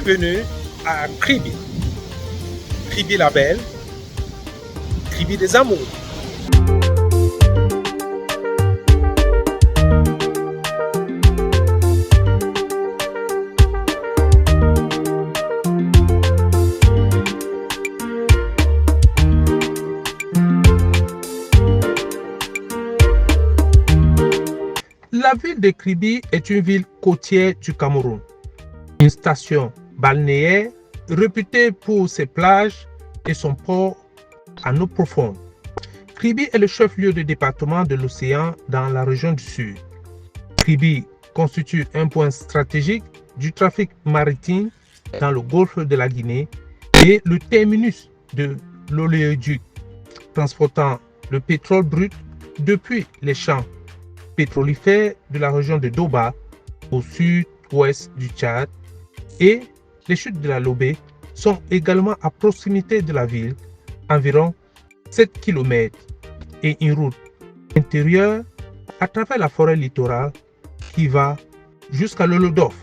Bienvenue à Kribi. Kribi la belle, Kribi des amours. La ville de Kribi est une ville côtière du Cameroun. Une station balnéaire réputée pour ses plages et son port à eau profonde. Kribi est le chef-lieu du département de l'océan dans la région du Sud. Kribi constitue un point stratégique du trafic maritime dans le golfe de la Guinée et le terminus de l'oléoduc transportant le pétrole brut depuis les champs pétrolifères de la région de Doba au sud-ouest du Tchad, et les chutes de la Lobé sont également à proximité de la ville, environ 7 km, et une route intérieure à travers la forêt littorale qui va jusqu'à l'Olodof.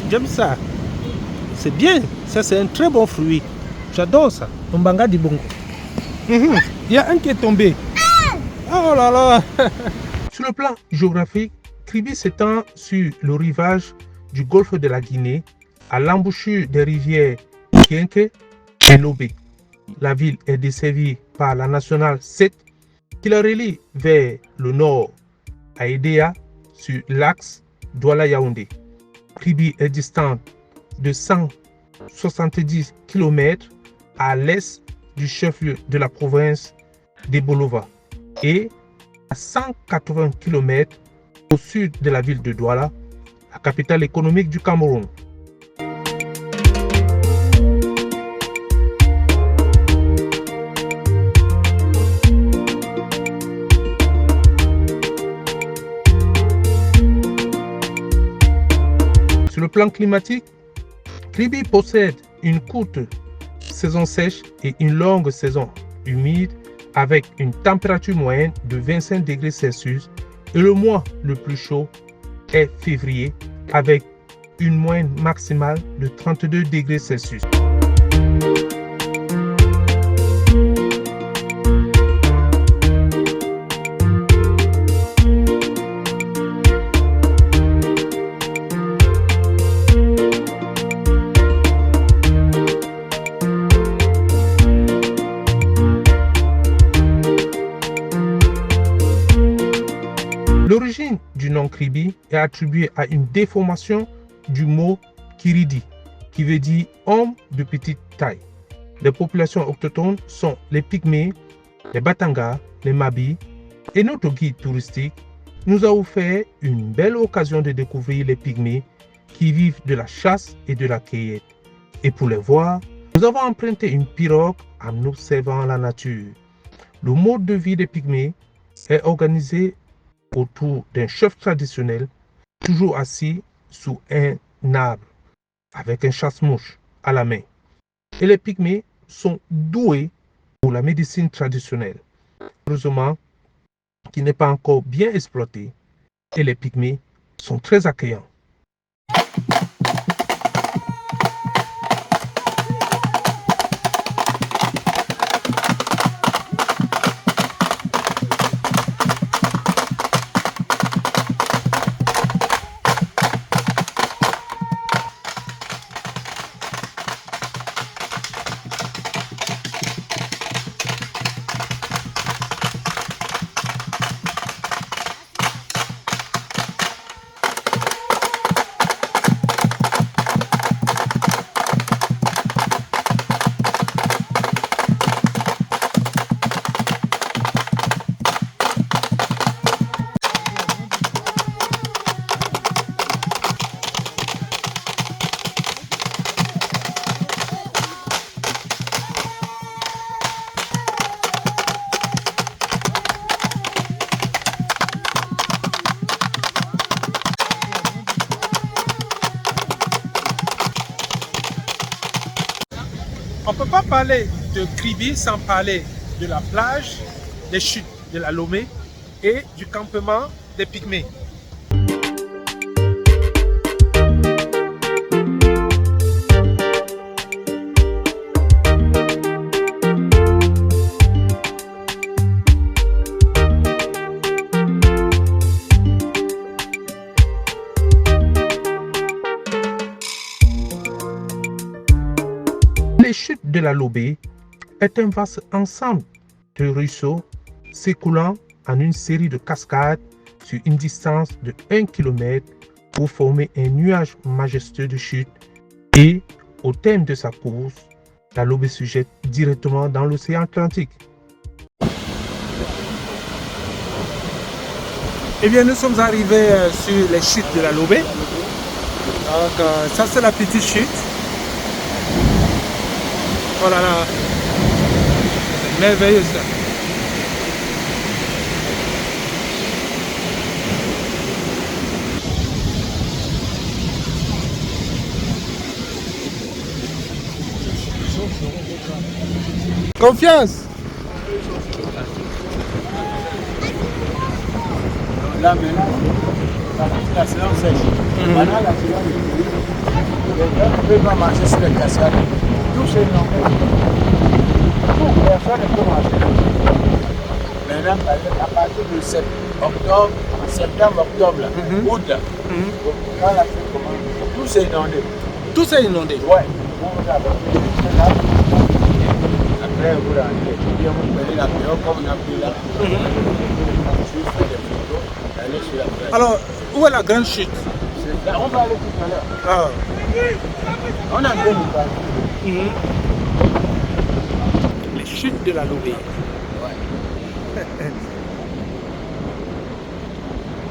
J'aime ça. C'est bien. Ça, c'est un très bon fruit. J'adore ça. Mbanga di bongo. Il y a un qui est tombé. Oh là là. Sur le plan géographique, Kribi s'étend sur le rivage du golfe de la Guinée, à l'embouchure des rivières Kienke et Lobé. La ville est desservie par la nationale 7 qui la relie vers le nord à Edea sur l'axe Douala-Yaoundé. Kribi est distante de 170 km à l'est du chef-lieu de la province d'Ebolova et à 180 km au sud de la ville de Douala, la capitale économique du Cameroun. Sur le plan climatique, Kribi possède une courte saison sèche et une longue saison humide avec une température moyenne de 25 degrés Celsius et le mois le plus chaud est février avec une moyenne maximale de 32 degrés Celsius. L'origine du nom Kribi est attribuée à une déformation du mot Kiridi, qui veut dire homme de petite taille. Les populations autochtones sont les Pygmées, les Batangas, les Mabis, et notre guide touristique nous a offert une belle occasion de découvrir les Pygmées qui vivent de la chasse et de la cueillette. Et pour les voir, nous avons emprunté une pirogue en observant la nature. Le mode de vie des Pygmées est organisé autour d'un chef traditionnel, toujours assis sous un arbre, avec un chasse-mouche à la main. Et les Pygmées sont doués pour la médecine traditionnelle, heureusement qui n'est pas encore bien exploitée, et les Pygmées sont très accueillants. On ne peut pas parler de Kribi sans parler de la plage, des chutes de la Lomé et du campement des Pygmées. Les chutes de la Lobé est un vaste ensemble de ruisseaux s'écoulant en une série de cascades sur une distance de 1 km pour former un nuage majestueux de chute et, au terme de sa course, la Lobé se jette directement dans l'océan Atlantique. Eh bien, nous sommes arrivés sur les chutes de la Lobé. Donc, ça c'est la petite chute. Oh là là, merveilleuse. Confiance. Là maintenant, la saison sèche. Maintenant la saison de pluie, les gens peuvent marcher sur les cascades. Tout c'est normal. Personne ne peut marcher. Maintenant, à partir de septembre, octobre, août, quand la pluie commence, tout s'est inondé. Tout s'est inondé. Ouais. Après, vous rentrez, vous prenez la période comme on a pris là. Vous faites des photos, allez sur la plage. Alors, où est la grande chute? Là, on va aller tout à l'heure. Ah. On a bien une partie. Les chutes de la Lobé.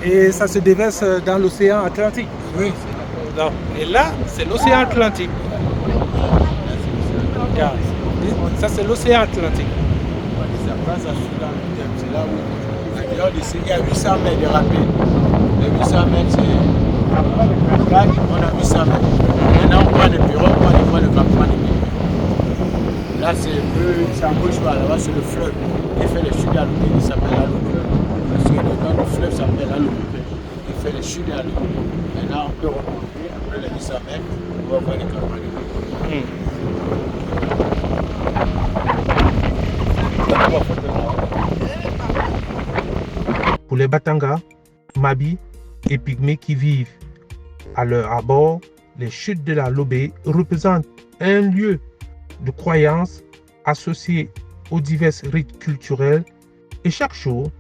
Et ça se déverse dans l'océan Atlantique. Oui. Non. Et là, c'est l'océan Atlantique. Regarde. Ça, c'est l'océan Atlantique. Ça passe à Soudan, c'est là où, à dehors d'ici, il y a 800 mètres de rapide. Les 800 mètres, c'est. On a 800 mètres. Maintenant, on prend le bureau, on voit le campement de Pygmées. Là, c'est un peu, c'est en gauche par là-bas, c'est le fleuve qui fait les chutes à l'eau, qui s'appelle la Lomé. Parce que le fleuve s'appelle la Lomé. Il fait les chutes à l'eau. Maintenant, on peut remonter, après les 800 mètres, on va voir le campement de Pygmées. Pour les Batanga, Mabi et Pygmées qui vivent à leur abord, les chutes de la Lobé représentent un lieu de croyance associé aux divers rites culturels et chaque jour,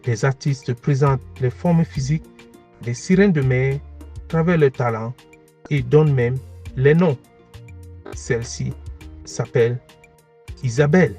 les artistes présentent les formes physiques des sirènes de mer à travers leur talent et donnent même les noms. Celle-ci s'appelle Isabelle.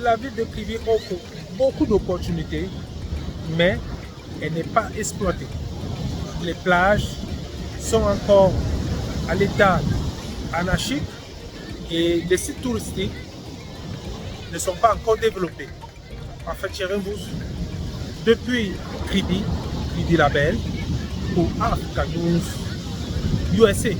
La ville de Kribi offre beaucoup d'opportunités, mais elle n'est pas exploitée. Les plages sont encore à l'état anarchique et les sites touristiques ne sont pas encore développés. En fait, Cherenbous, depuis Kribi Label pour Africa News USA.